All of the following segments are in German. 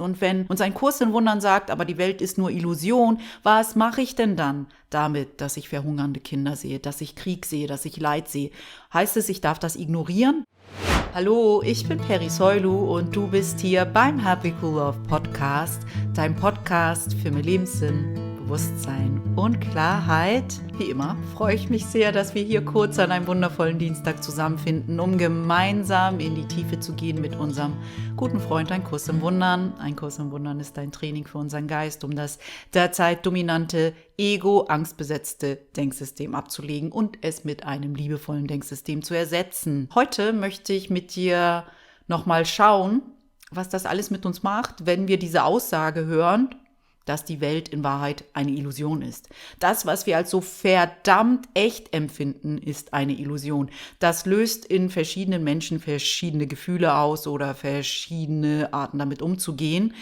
Und wenn uns ein Kurs in Wundern sagt, aber die Welt ist nur Illusion, was mache ich denn dann damit, dass ich verhungernde Kinder sehe, dass ich Krieg sehe, dass ich Leid sehe? Heißt es, ich darf das ignorieren? Hallo, ich bin Peri Soilu und du bist hier beim Happy Cool Love Podcast, dein Podcast für mehr Lebenssinn, Bewusstsein und Klarheit. Wie immer freue ich mich sehr, dass wir hier kurz an einem wundervollen Dienstag zusammenfinden, um gemeinsam in die Tiefe zu gehen mit unserem guten Freund Ein Kurs im Wundern. Ein Kurs im Wundern ist ein Training für unseren Geist, um das derzeit dominante, angstbesetzte Denksystem abzulegen und es mit einem liebevollen Denksystem zu ersetzen. Heute möchte ich mit dir nochmal schauen, was das alles mit uns macht, wenn wir diese Aussage hören, dass die Welt in Wahrheit eine Illusion ist. Das, was wir als so verdammt echt empfinden, ist eine Illusion. Das löst in verschiedenen Menschen verschiedene Gefühle aus oder verschiedene Arten damit umzugehen.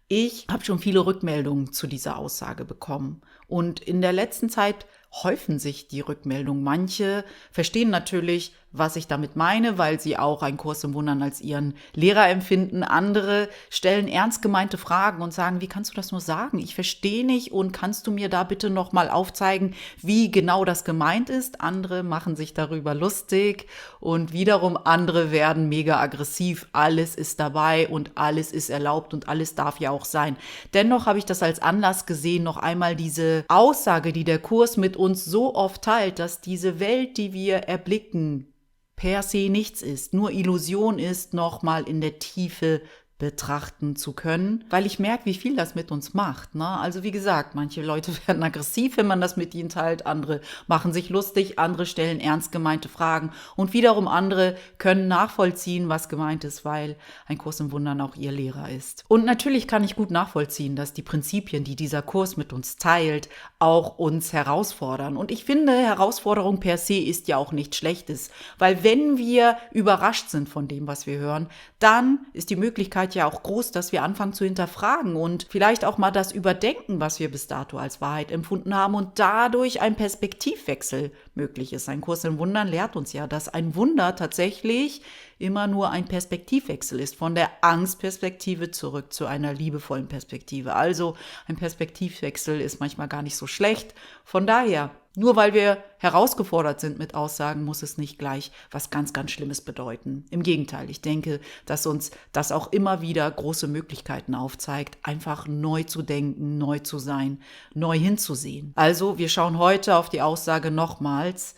Ich habe schon viele Rückmeldungen zu dieser Aussage bekommen. Und in der letzten Zeit häufen sich die Rückmeldungen. Manche verstehen natürlich, was ich damit meine, weil sie auch einen Kurs im Wundern als ihren Lehrer empfinden. Andere stellen ernst gemeinte Fragen und sagen, wie kannst du das nur sagen? Ich verstehe nicht und kannst du mir da bitte noch mal aufzeigen, wie genau das gemeint ist? Andere machen sich darüber lustig und wiederum andere werden mega aggressiv. Alles ist dabei und alles ist erlaubt und alles darf ja auch sein. Dennoch habe ich das als Anlass gesehen, noch einmal diese Aussage, die der Kurs mit uns so oft teilt, dass diese Welt, die wir erblicken, per se nichts ist, nur Illusion ist, nochmal in der Tiefe betrachten zu können, weil ich merke, wie viel das mit uns macht. Ne? Also wie gesagt, manche Leute werden aggressiv, wenn man das mit ihnen teilt, andere machen sich lustig, andere stellen ernst gemeinte Fragen und wiederum andere können nachvollziehen, was gemeint ist, weil ein Kurs im Wundern auch ihr Lehrer ist. Und natürlich kann ich gut nachvollziehen, dass die Prinzipien, die dieser Kurs mit uns teilt, auch uns herausfordern. Und ich finde, Herausforderung per se ist ja auch nichts Schlechtes, weil wenn wir überrascht sind von dem, was wir hören, dann ist die Möglichkeit ja auch groß, dass wir anfangen zu hinterfragen und vielleicht auch mal das überdenken, was wir bis dato als Wahrheit empfunden haben und dadurch ein Perspektivwechsel möglich ist. Ein Kurs in Wundern lehrt uns ja, dass ein Wunder tatsächlich immer nur ein Perspektivwechsel ist, von der Angstperspektive zurück zu einer liebevollen Perspektive. Also ein Perspektivwechsel ist manchmal gar nicht so schlecht. Von daher, nur weil wir herausgefordert sind mit Aussagen, muss es nicht gleich was ganz, ganz Schlimmes bedeuten. Im Gegenteil, ich denke, dass uns das auch immer wieder große Möglichkeiten aufzeigt, einfach neu zu denken, neu zu sein, neu hinzusehen. Also, wir schauen heute auf die Aussage nochmals,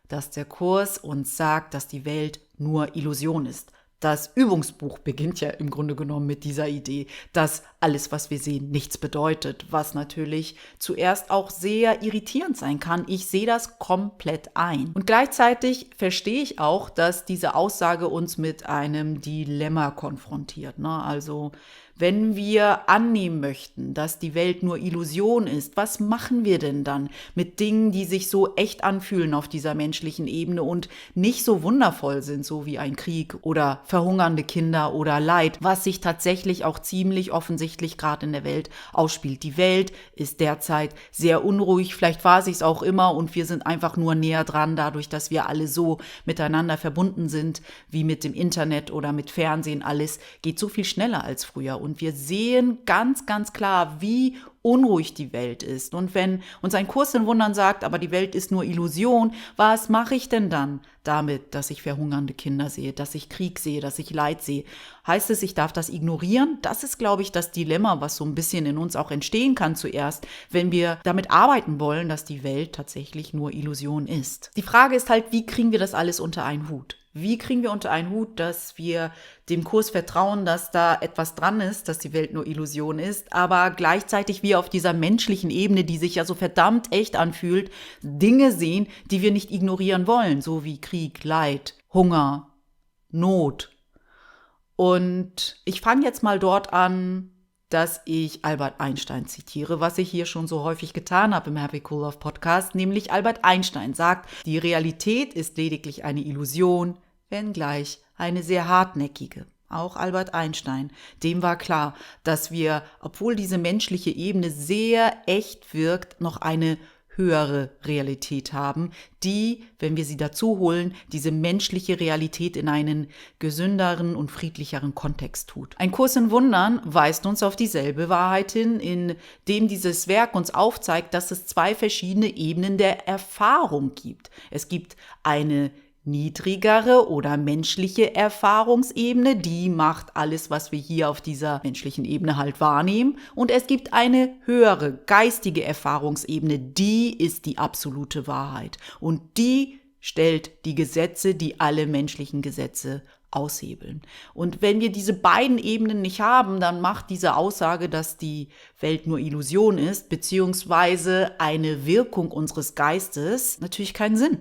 dass der Kurs uns sagt, dass die Welt nur Illusion ist. Das Übungsbuch beginnt ja im Grunde genommen mit dieser Idee, dass alles, was wir sehen, nichts bedeutet, was natürlich zuerst auch sehr irritierend sein kann. Ich sehe das komplett ein. Und gleichzeitig verstehe ich auch, dass diese Aussage uns mit einem Dilemma konfrontiert. Ne? Also wenn wir annehmen möchten, dass die Welt nur Illusion ist, was machen wir denn dann mit Dingen, die sich so echt anfühlen auf dieser menschlichen Ebene und nicht so wundervoll sind, so wie ein Krieg oder verhungernde Kinder oder Leid, was sich tatsächlich auch ziemlich offensichtlich gerade in der Welt ausspielt. Die Welt ist derzeit sehr unruhig, vielleicht war sie es auch immer und wir sind einfach nur näher dran, dadurch, dass wir alle so miteinander verbunden sind, wie mit dem Internet oder mit Fernsehen. Alles geht so viel schneller als früher. Und wir sehen ganz, ganz klar, wie unruhig die Welt ist. Und wenn uns ein Kurs in Wundern sagt, aber die Welt ist nur Illusion, was mache ich denn dann damit, dass ich verhungernde Kinder sehe, dass ich Krieg sehe, dass ich Leid sehe? Heißt es, ich darf das ignorieren? Das ist, glaube ich, das Dilemma, was so ein bisschen in uns auch entstehen kann zuerst, wenn wir damit arbeiten wollen, dass die Welt tatsächlich nur Illusion ist. Die Frage ist halt, wie kriegen wir das alles unter einen Hut? Wie kriegen wir unter einen Hut, dass wir dem Kurs vertrauen, dass da etwas dran ist, dass die Welt nur Illusion ist, aber gleichzeitig wir auf dieser menschlichen Ebene, die sich ja so verdammt echt anfühlt, Dinge sehen, die wir nicht ignorieren wollen, so wie Krieg, Leid, Hunger, Not. Und ich fange jetzt mal dort an, dass ich Albert Einstein zitiere, was ich hier schon so häufig getan habe im Happy Cool Love Podcast, nämlich Albert Einstein sagt, die Realität ist lediglich eine Illusion, wenngleich eine sehr hartnäckige. Auch Albert Einstein, dem war klar, dass wir, obwohl diese menschliche Ebene sehr echt wirkt, noch eine höhere Realität haben, die, wenn wir sie dazu holen, diese menschliche Realität in einen gesünderen und friedlicheren Kontext tut. Ein Kurs in Wundern weist uns auf dieselbe Wahrheit hin, in dem dieses Werk uns aufzeigt, dass es zwei verschiedene Ebenen der Erfahrung gibt. Es gibt eine niedrigere oder menschliche Erfahrungsebene, die macht alles, was wir hier auf dieser menschlichen Ebene halt wahrnehmen. Und es gibt eine höhere geistige Erfahrungsebene, die ist die absolute Wahrheit. Und die stellt die Gesetze, die alle menschlichen Gesetze aushebeln. Und wenn wir diese beiden Ebenen nicht haben, dann macht diese Aussage, dass die Welt nur Illusion ist, beziehungsweise eine Wirkung unseres Geistes, natürlich keinen Sinn.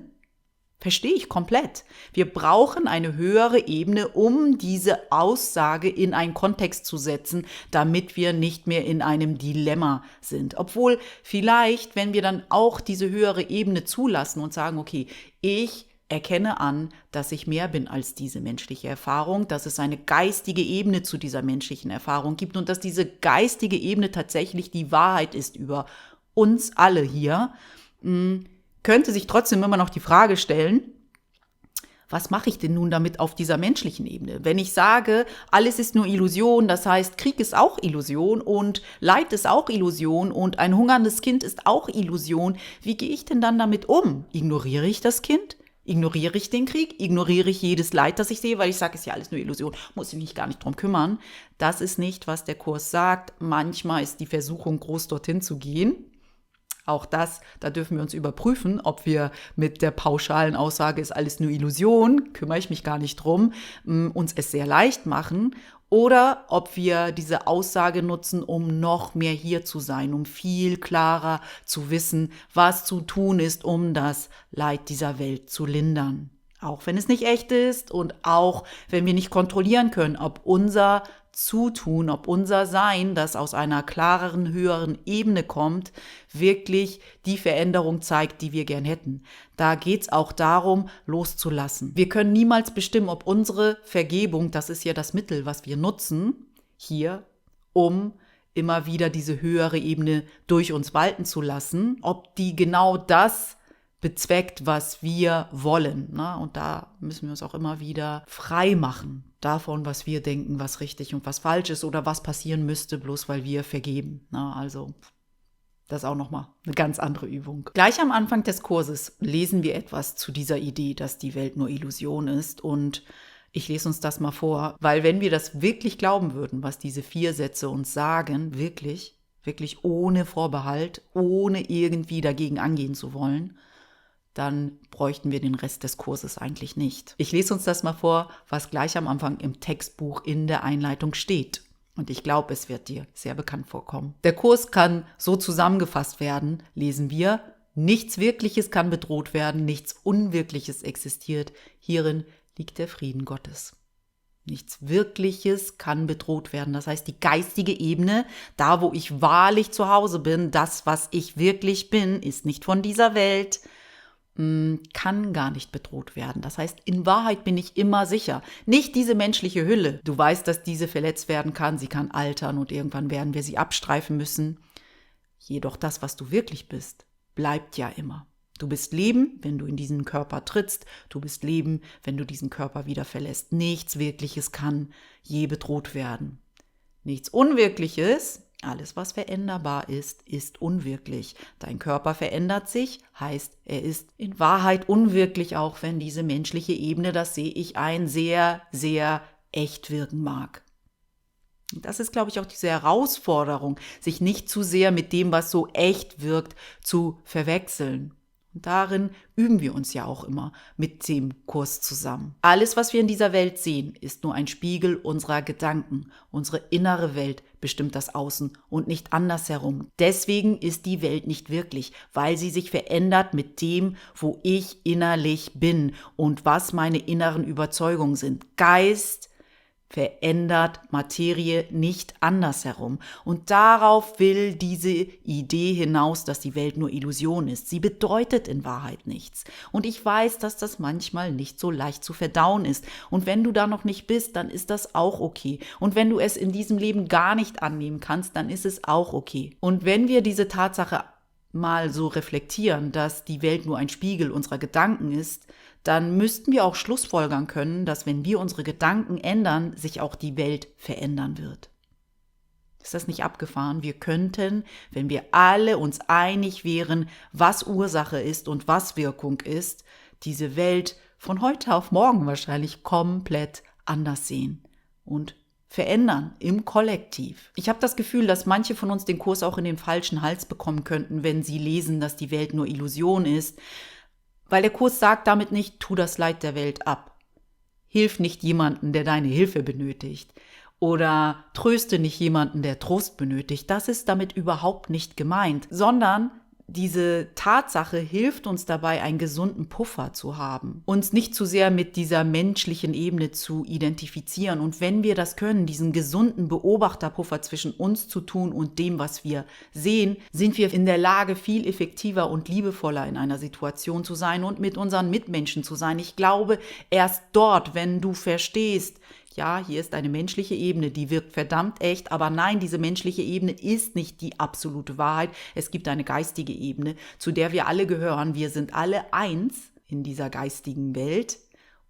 Verstehe ich komplett. Wir brauchen eine höhere Ebene, um diese Aussage in einen Kontext zu setzen, damit wir nicht mehr in einem Dilemma sind. Obwohl vielleicht, wenn wir dann auch diese höhere Ebene zulassen und sagen, okay, ich erkenne an, dass ich mehr bin als diese menschliche Erfahrung, dass es eine geistige Ebene zu dieser menschlichen Erfahrung gibt und dass diese geistige Ebene tatsächlich die Wahrheit ist über uns alle hier, könnte sich trotzdem immer noch die Frage stellen, was mache ich denn nun damit auf dieser menschlichen Ebene? Wenn ich sage, alles ist nur Illusion, das heißt, Krieg ist auch Illusion und Leid ist auch Illusion und ein hungerndes Kind ist auch Illusion, wie gehe ich denn dann damit um? Ignoriere ich das Kind? Ignoriere ich den Krieg? Ignoriere ich jedes Leid, das ich sehe, weil ich sage, ist ja alles nur Illusion, muss ich mich gar nicht drum kümmern. Das ist nicht, was der Kurs sagt. Manchmal ist die Versuchung groß, dorthin zu gehen. Auch das, da dürfen wir uns überprüfen, ob wir mit der pauschalen Aussage, ist alles nur Illusion, kümmere ich mich gar nicht drum, uns es sehr leicht machen, oder ob wir diese Aussage nutzen, um noch mehr hier zu sein, um viel klarer zu wissen, was zu tun ist, um das Leid dieser Welt zu lindern. Auch wenn es nicht echt ist und auch wenn wir nicht kontrollieren können, ob unser Zutun, ob unser Sein, das aus einer klareren, höheren Ebene kommt, wirklich die Veränderung zeigt, die wir gern hätten. Da geht's auch darum, loszulassen. Wir können niemals bestimmen, ob unsere Vergebung, das ist ja das Mittel, was wir nutzen, hier, um immer wieder diese höhere Ebene durch uns walten zu lassen, ob die genau das bezweckt, was wir wollen. Ne? Und da müssen wir uns auch immer wieder frei machen davon, was wir denken, was richtig und was falsch ist oder was passieren müsste, bloß weil wir vergeben. Ne? Also das ist auch nochmal eine ganz andere Übung. Gleich am Anfang des Kurses lesen wir etwas zu dieser Idee, dass die Welt nur Illusion ist. Und ich lese uns das mal vor, weil wenn wir das wirklich glauben würden, was diese 4 Sätze uns sagen, wirklich ohne Vorbehalt, ohne irgendwie dagegen angehen zu wollen, dann bräuchten wir den Rest des Kurses eigentlich nicht. Ich lese uns das mal vor, was gleich am Anfang im Textbuch in der Einleitung steht. Und ich glaube, es wird dir sehr bekannt vorkommen. Der Kurs kann so zusammengefasst werden, lesen wir: Nichts Wirkliches kann bedroht werden, nichts Unwirkliches existiert. Hierin liegt der Frieden Gottes. Nichts Wirkliches kann bedroht werden. Das heißt, die geistige Ebene, da wo ich wahrlich zu Hause bin, das, was ich wirklich bin, ist nicht von dieser Welt, kann gar nicht bedroht werden. Das heißt, in Wahrheit bin ich immer sicher. Nicht diese menschliche Hülle. Du weißt, dass diese verletzt werden kann, sie kann altern und irgendwann werden wir sie abstreifen müssen. Jedoch das, was du wirklich bist, bleibt ja immer. Du bist Leben, wenn du in diesen Körper trittst. Du bist Leben, wenn du diesen Körper wieder verlässt. Nichts Wirkliches kann je bedroht werden. Nichts Unwirkliches. Alles, was veränderbar ist, ist unwirklich. Dein Körper verändert sich, heißt, er ist in Wahrheit unwirklich, auch wenn diese menschliche Ebene, das sehe ich ein, sehr, sehr echt wirken mag. Das ist, glaube ich, auch diese Herausforderung, sich nicht zu sehr mit dem, was so echt wirkt, zu verwechseln. Und darin üben wir uns ja auch immer mit dem Kurs zusammen. Alles, was wir in dieser Welt sehen, ist nur ein Spiegel unserer Gedanken. Unsere innere Welt bestimmt das Außen und nicht andersherum. Deswegen ist die Welt nicht wirklich, weil sie sich verändert mit dem, wo ich innerlich bin und was meine inneren Überzeugungen sind. Geist verändert Materie nicht andersherum. Und darauf will diese Idee hinaus, dass die Welt nur Illusion ist. Sie bedeutet in Wahrheit nichts. Und ich weiß, dass das manchmal nicht so leicht zu verdauen ist. Und wenn du da noch nicht bist, dann ist das auch okay. Und wenn du es in diesem Leben gar nicht annehmen kannst, dann ist es auch okay. Und wenn wir diese Tatsache mal so reflektieren, dass die Welt nur ein Spiegel unserer Gedanken ist, dann müssten wir auch schlussfolgern können, dass wenn wir unsere Gedanken ändern, sich auch die Welt verändern wird. Ist das nicht abgefahren? Wir könnten, wenn wir alle uns einig wären, was Ursache ist und was Wirkung ist, diese Welt von heute auf morgen wahrscheinlich komplett anders sehen und verändern im Kollektiv. Ich habe das Gefühl, dass manche von uns den Kurs auch in den falschen Hals bekommen könnten, wenn sie lesen, dass die Welt nur Illusion ist, weil der Kurs sagt damit nicht, tu das Leid der Welt ab. Hilf nicht jemanden, der deine Hilfe benötigt. Oder tröste nicht jemanden, der Trost benötigt. Das ist damit überhaupt nicht gemeint, sondern diese Tatsache hilft uns dabei, einen gesunden Puffer zu haben, uns nicht zu sehr mit dieser menschlichen Ebene zu identifizieren. Und wenn wir das können, diesen gesunden Beobachterpuffer zwischen uns zu tun und dem, was wir sehen, sind wir in der Lage, viel effektiver und liebevoller in einer Situation zu sein und mit unseren Mitmenschen zu sein. Ich glaube, erst dort, wenn du verstehst, ja, hier ist eine menschliche Ebene, die wirkt verdammt echt, aber nein, diese menschliche Ebene ist nicht die absolute Wahrheit. Es gibt eine geistige Ebene, zu der wir alle gehören. Wir sind alle eins in dieser geistigen Welt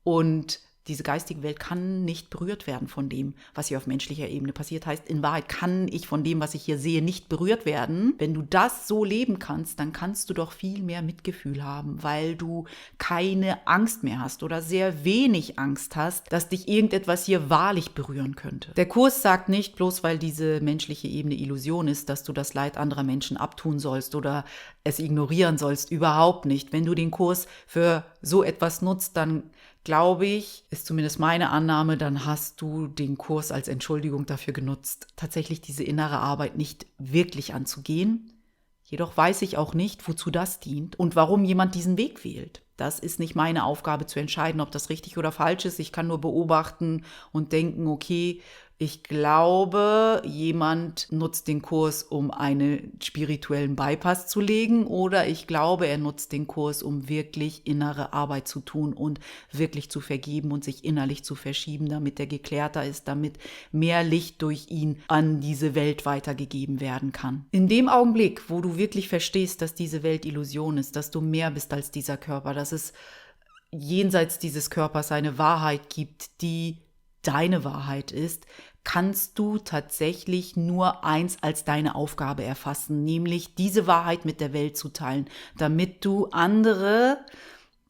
und diese geistige Welt kann nicht berührt werden von dem, was hier auf menschlicher Ebene passiert. Heißt, in Wahrheit kann ich von dem, was ich hier sehe, nicht berührt werden. Wenn du das so leben kannst, dann kannst du doch viel mehr Mitgefühl haben, weil du keine Angst mehr hast oder sehr wenig Angst hast, dass dich irgendetwas hier wahrlich berühren könnte. Der Kurs sagt nicht, bloß weil diese menschliche Ebene Illusion ist, dass du das Leid anderer Menschen abtun sollst oder es ignorieren sollst. Überhaupt nicht. Wenn du den Kurs für so etwas nutzt, dann glaube ich, ist zumindest meine Annahme, dann hast du den Kurs als Entschuldigung dafür genutzt, tatsächlich diese innere Arbeit nicht wirklich anzugehen. Jedoch weiß ich auch nicht, wozu das dient und warum jemand diesen Weg wählt. Das ist nicht meine Aufgabe zu entscheiden, ob das richtig oder falsch ist. Ich kann nur beobachten und denken, okay, ich glaube, jemand nutzt den Kurs, um einen spirituellen Bypass zu legen, oder ich glaube, er nutzt den Kurs, um wirklich innere Arbeit zu tun und wirklich zu vergeben und sich innerlich zu verschieben, damit er geklärter ist, damit mehr Licht durch ihn an diese Welt weitergegeben werden kann. In dem Augenblick, wo du wirklich verstehst, dass diese Welt Illusion ist, dass du mehr bist als dieser Körper, dass es jenseits dieses Körpers eine Wahrheit gibt, die deine Wahrheit ist, kannst du tatsächlich nur eins als deine Aufgabe erfassen, nämlich diese Wahrheit mit der Welt zu teilen, damit du andere,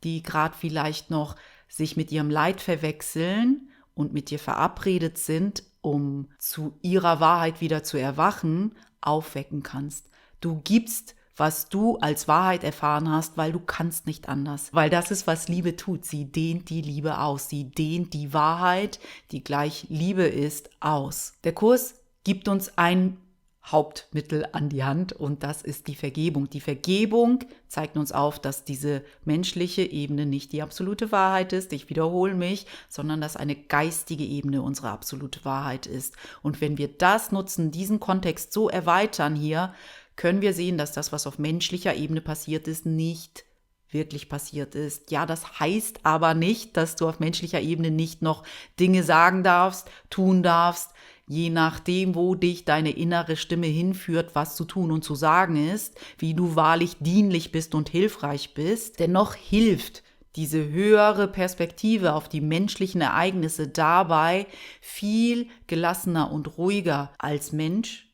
die gerade vielleicht noch sich mit ihrem Leid verwechseln und mit dir verabredet sind, um zu ihrer Wahrheit wieder zu erwachen, aufwecken kannst. Du gibst, was du als Wahrheit erfahren hast, weil du kannst nicht anders. Weil das ist, was Liebe tut. Sie dehnt die Liebe aus. Sie dehnt die Wahrheit, die gleich Liebe ist, aus. Der Kurs gibt uns ein Hauptmittel an die Hand und das ist die Vergebung. Die Vergebung zeigt uns auf, dass diese menschliche Ebene nicht die absolute Wahrheit ist, ich wiederhole mich, sondern dass eine geistige Ebene unsere absolute Wahrheit ist. Und wenn wir das nutzen, diesen Kontext so erweitern hier, können wir sehen, dass das, was auf menschlicher Ebene passiert ist, nicht wirklich passiert ist. Ja, das heißt aber nicht, dass du auf menschlicher Ebene nicht noch Dinge sagen darfst, tun darfst, je nachdem, wo dich deine innere Stimme hinführt, was zu tun und zu sagen ist, wie du wahrlich dienlich bist und hilfreich bist. Dennoch hilft diese höhere Perspektive auf die menschlichen Ereignisse dabei, viel gelassener und ruhiger als Mensch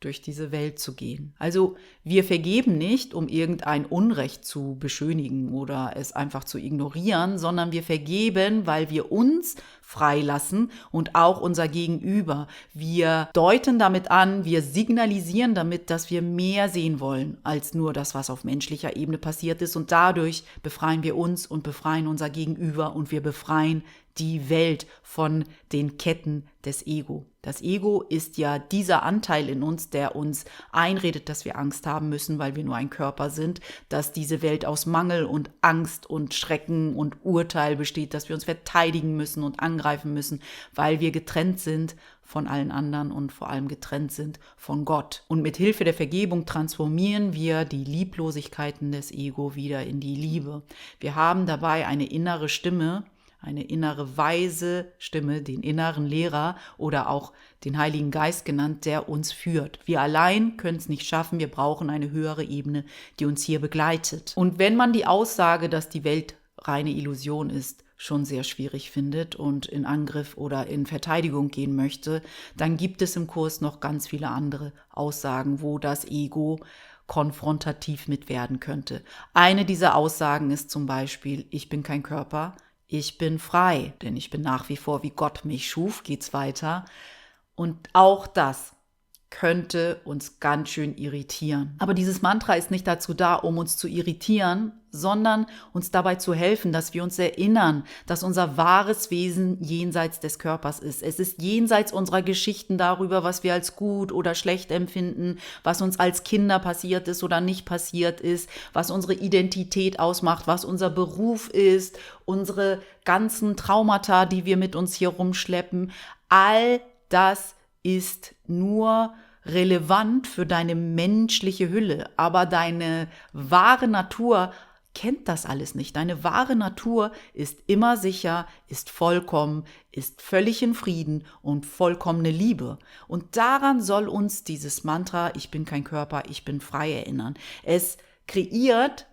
durch diese Welt zu gehen. Also wir vergeben nicht, um irgendein Unrecht zu beschönigen oder es einfach zu ignorieren, sondern wir vergeben, weil wir uns freilassen und auch unser Gegenüber. Wir deuten damit an, wir signalisieren damit, dass wir mehr sehen wollen als nur das, was auf menschlicher Ebene passiert ist. Und dadurch befreien wir uns und befreien unser Gegenüber und wir befreien die Welt von den Ketten des Ego. Das Ego ist ja dieser Anteil in uns, der uns einredet, dass wir Angst haben müssen, weil wir nur ein Körper sind, dass diese Welt aus Mangel und Angst und Schrecken und Urteil besteht, dass wir uns verteidigen müssen und angreifen müssen, weil wir getrennt sind von allen anderen und vor allem getrennt sind von Gott. Und mit Hilfe der Vergebung transformieren wir die Lieblosigkeiten des Ego wieder in die Liebe. Wir haben dabei eine innere Stimme, eine innere weise Stimme, den inneren Lehrer oder auch den Heiligen Geist genannt, der uns führt. Wir allein können es nicht schaffen, wir brauchen eine höhere Ebene, die uns hier begleitet. Und wenn man die Aussage, dass die Welt reine Illusion ist, schon sehr schwierig findet und in Angriff oder in Verteidigung gehen möchte, dann gibt es im Kurs noch ganz viele andere Aussagen, wo das Ego konfrontativ mit werden könnte. Eine dieser Aussagen ist zum Beispiel: Ich bin kein Körper, ich bin frei, denn ich bin nach wie vor, wie Gott mich schuf, geht's weiter. Und auch das könnte uns ganz schön irritieren. Aber dieses Mantra ist nicht dazu da, um uns zu irritieren, sondern uns dabei zu helfen, dass wir uns erinnern, dass unser wahres Wesen jenseits des Körpers ist. Es ist jenseits unserer Geschichten darüber, was wir als gut oder schlecht empfinden, was uns als Kinder passiert ist oder nicht passiert ist, was unsere Identität ausmacht, was unser Beruf ist, unsere ganzen Traumata, die wir mit uns hier rumschleppen. All das ist nur relevant für deine menschliche Hülle, aber deine wahre Natur kennt das alles nicht. Deine wahre Natur ist immer sicher, ist vollkommen, ist völlig in Frieden und vollkommene Liebe. Und daran soll uns dieses Mantra, ich bin kein Körper, ich bin frei, erinnern. Es kreiert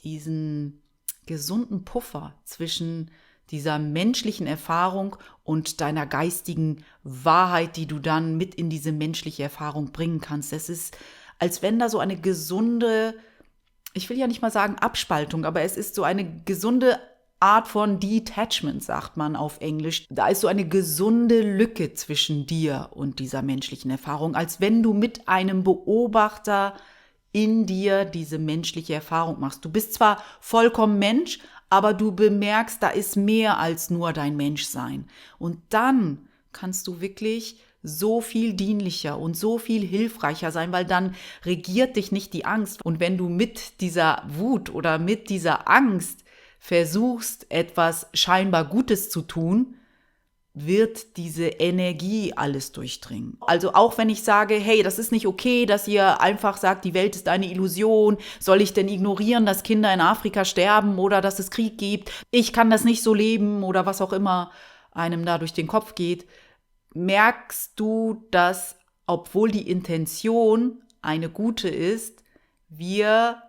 diesen gesunden Puffer zwischen dieser menschlichen Erfahrung und deiner geistigen Wahrheit, die du dann mit in diese menschliche Erfahrung bringen kannst. Es ist, als wenn da so eine gesunde, ich will ja nicht mal sagen Abspaltung, aber es ist so eine gesunde Art von Detachment, sagt man auf Englisch. Da ist so eine gesunde Lücke zwischen dir und dieser menschlichen Erfahrung, als wenn du mit einem Beobachter in dir diese menschliche Erfahrung machst. Du bist zwar vollkommen Mensch, aber du bemerkst, da ist mehr als nur dein Menschsein. Und dann kannst du wirklich so viel dienlicher und so viel hilfreicher sein, weil dann regiert dich nicht die Angst. Und wenn du mit dieser Wut oder mit dieser Angst versuchst, etwas scheinbar Gutes zu tun, wird diese Energie alles durchdringen. Also auch wenn ich sage, hey, das ist nicht okay, dass ihr einfach sagt, die Welt ist eine Illusion, soll ich denn ignorieren, dass Kinder in Afrika sterben oder dass es Krieg gibt? Ich kann das nicht so leben oder was auch immer einem da durch den Kopf geht. Merkst du, dass, obwohl die Intention eine gute ist, wir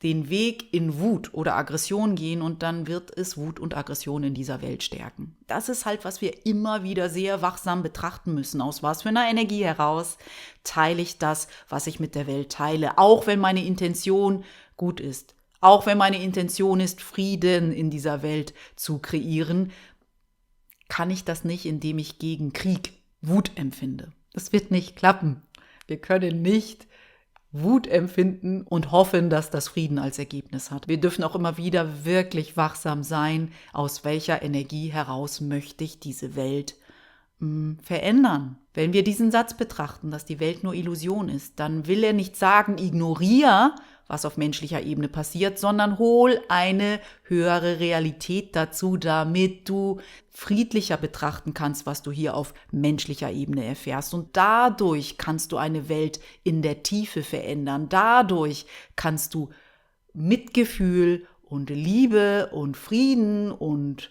den Weg in Wut oder Aggression gehen und dann wird es Wut und Aggression in dieser Welt stärken. Das ist halt, was wir immer wieder sehr wachsam betrachten müssen. Aus was für einer Energie heraus teile ich das, was ich mit der Welt teile, auch wenn meine Intention gut ist. Auch wenn meine Intention ist, Frieden in dieser Welt zu kreieren, kann ich das nicht, indem ich gegen Krieg Wut empfinde. Das wird nicht klappen. Wir können nicht Wut empfinden und hoffen, dass das Frieden als Ergebnis hat. Wir dürfen auch immer wieder wirklich wachsam sein, aus welcher Energie heraus möchte ich diese Welt verändern. Wenn wir diesen Satz betrachten, dass die Welt nur Illusion ist, dann will er nicht sagen, ignoriere, was auf menschlicher Ebene passiert, sondern hol eine höhere Realität dazu, damit du friedlicher betrachten kannst, was du hier auf menschlicher Ebene erfährst. Und dadurch kannst du eine Welt in der Tiefe verändern. Dadurch kannst du Mitgefühl und Liebe und Frieden und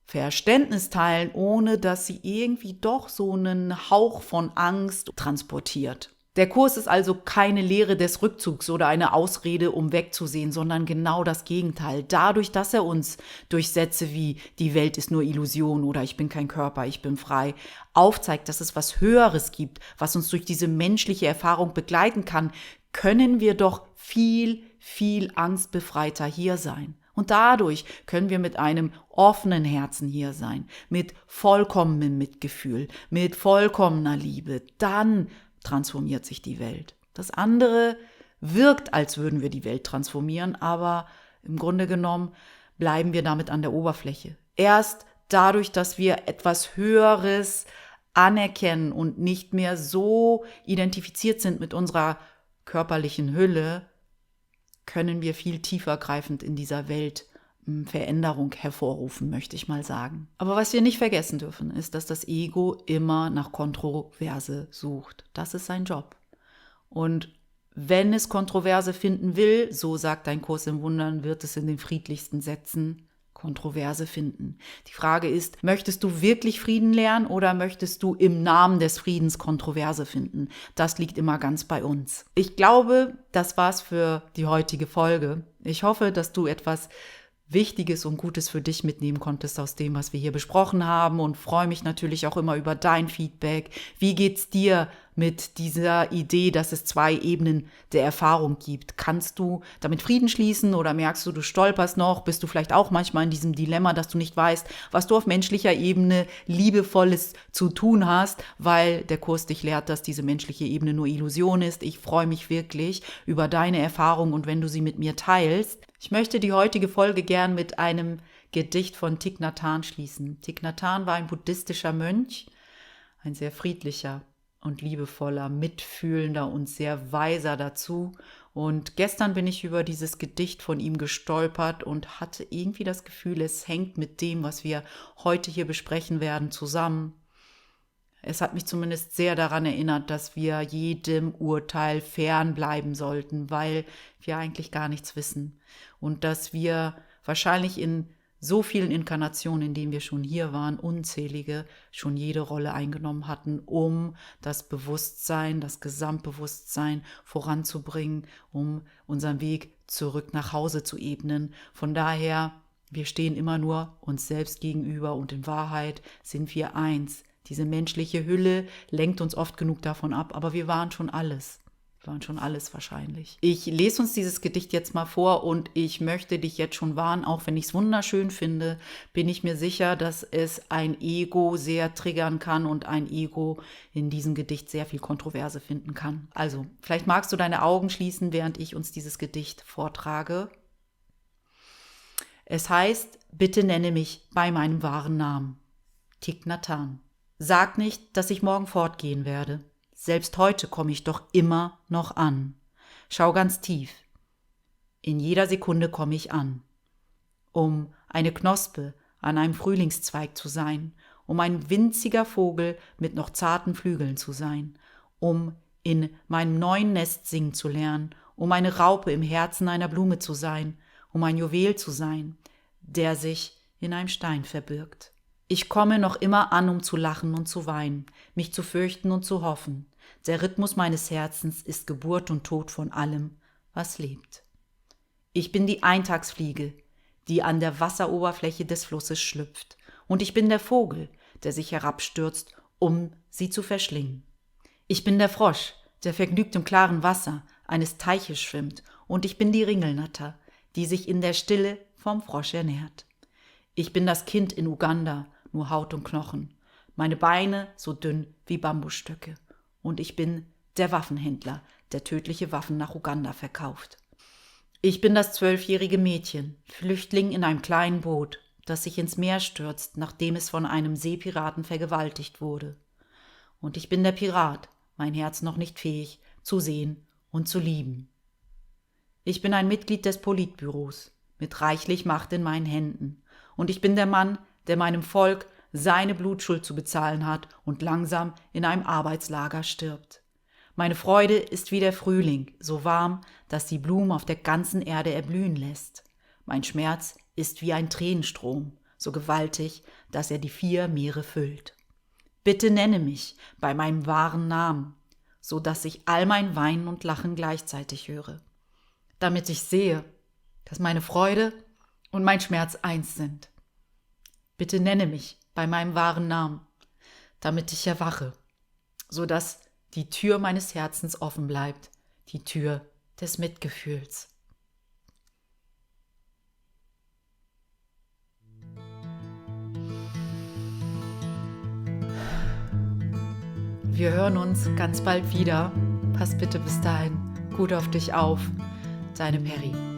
Verständnis teilen, ohne dass sie irgendwie doch so einen Hauch von Angst transportiert. Der Kurs ist also keine Lehre des Rückzugs oder eine Ausrede, um wegzusehen, sondern genau das Gegenteil. Dadurch, dass er uns durch Sätze wie die Welt ist nur Illusion oder ich bin kein Körper, ich bin frei, aufzeigt, dass es was Höheres gibt, was uns durch diese menschliche Erfahrung begleiten kann, können wir doch viel, viel angstbefreiter hier sein. Und dadurch können wir mit einem offenen Herzen hier sein, mit vollkommenem Mitgefühl, mit vollkommener Liebe. Dann transformiert sich die Welt. Das andere wirkt, als würden wir die Welt transformieren, aber im Grunde genommen bleiben wir damit an der Oberfläche. Erst dadurch, dass wir etwas Höheres anerkennen und nicht mehr so identifiziert sind mit unserer körperlichen Hülle, können wir viel tiefergreifend in dieser Welt Veränderung hervorrufen, möchte ich mal sagen. Aber was wir nicht vergessen dürfen, ist, dass das Ego immer nach Kontroverse sucht. Das ist sein Job. Und wenn es Kontroverse finden will, so sagt dein Kurs im Wundern, wird es in den friedlichsten Sätzen Kontroverse finden. Die Frage ist, möchtest du wirklich Frieden lernen oder möchtest du im Namen des Friedens Kontroverse finden? Das liegt immer ganz bei uns. Ich glaube, das war's für die heutige Folge. Ich hoffe, dass du etwas Wichtiges und Gutes für dich mitnehmen konntest aus dem, was wir hier besprochen haben, und freue mich natürlich auch immer über dein Feedback. Wie geht's dir mit dieser Idee, dass es 2 Ebenen der Erfahrung gibt? Kannst du damit Frieden schließen oder merkst du, du stolperst noch? Bist du vielleicht auch manchmal in diesem Dilemma, dass du nicht weißt, was du auf menschlicher Ebene Liebevolles zu tun hast, weil der Kurs dich lehrt, dass diese menschliche Ebene nur Illusion ist? Ich freue mich wirklich über deine Erfahrung und wenn du sie mit mir teilst. Ich möchte die heutige Folge gern mit einem Gedicht von Thich Nhat Hanh schließen. Thich Nhat Hanh war ein buddhistischer Mönch, ein sehr friedlicher und liebevoller, mitfühlender und sehr weiser dazu. Und gestern bin ich über dieses Gedicht von ihm gestolpert und hatte irgendwie das Gefühl, es hängt mit dem, was wir heute hier besprechen werden, zusammen. Es hat mich zumindest sehr daran erinnert, dass wir jedem Urteil fernbleiben sollten, weil wir eigentlich gar nichts wissen. Und dass wir wahrscheinlich in so vielen Inkarnationen, in denen wir schon hier waren, unzählige, schon jede Rolle eingenommen hatten, um das Bewusstsein, das Gesamtbewusstsein voranzubringen, um unseren Weg zurück nach Hause zu ebnen. Von daher, wir stehen immer nur uns selbst gegenüber und in Wahrheit sind wir eins. Diese menschliche Hülle lenkt uns oft genug davon ab, aber wir waren schon alles. Wir waren schon alles wahrscheinlich. Ich lese uns dieses Gedicht jetzt mal vor und ich möchte dich jetzt schon warnen, auch wenn ich es wunderschön finde, bin ich mir sicher, dass es ein Ego sehr triggern kann und ein Ego in diesem Gedicht sehr viel Kontroverse finden kann. Also, vielleicht magst du deine Augen schließen, während ich uns dieses Gedicht vortrage. Es heißt, bitte nenne mich bei meinem wahren Namen. Thich Nhat Hanh. Sag nicht, dass ich morgen fortgehen werde. Selbst heute komme ich doch immer noch an. Schau ganz tief. In jeder Sekunde komme ich an. Um eine Knospe an einem Frühlingszweig zu sein, um ein winziger Vogel mit noch zarten Flügeln zu sein, um in meinem neuen Nest singen zu lernen, um eine Raupe im Herzen einer Blume zu sein, um ein Juwel zu sein, der sich in einem Stein verbirgt. Ich komme noch immer an, um zu lachen und zu weinen, mich zu fürchten und zu hoffen. Der Rhythmus meines Herzens ist Geburt und Tod von allem, was lebt. Ich bin die Eintagsfliege, die an der Wasseroberfläche des Flusses schlüpft. Und ich bin der Vogel, der sich herabstürzt, um sie zu verschlingen. Ich bin der Frosch, der vergnügt im klaren Wasser eines Teiches schwimmt. Und ich bin die Ringelnatter, die sich in der Stille vom Frosch ernährt. Ich bin das Kind in Uganda, nur Haut und Knochen, meine Beine so dünn wie Bambusstöcke. Und ich bin der Waffenhändler, der tödliche Waffen nach Uganda verkauft. Ich bin das 12-jährige Mädchen, Flüchtling in einem kleinen Boot, das sich ins Meer stürzt, nachdem es von einem Seepiraten vergewaltigt wurde. Und ich bin der Pirat, mein Herz noch nicht fähig, zu sehen und zu lieben. Ich bin ein Mitglied des Politbüros, mit reichlich Macht in meinen Händen. Und ich bin der Mann, der meinem Volk seine Blutschuld zu bezahlen hat und langsam in einem Arbeitslager stirbt. Meine Freude ist wie der Frühling, so warm, dass die Blumen auf der ganzen Erde erblühen lässt. Mein Schmerz ist wie ein Tränenstrom, so gewaltig, dass er die 4 Meere füllt. Bitte nenne mich bei meinem wahren Namen, so dass ich all mein Weinen und Lachen gleichzeitig höre, damit ich sehe, dass meine Freude und mein Schmerz eins sind. Bitte nenne mich bei meinem wahren Namen, damit ich erwache, so dass die Tür meines Herzens offen bleibt, die Tür des Mitgefühls. Wir hören uns ganz bald wieder. Pass bitte bis dahin gut auf dich auf. Deine Peri.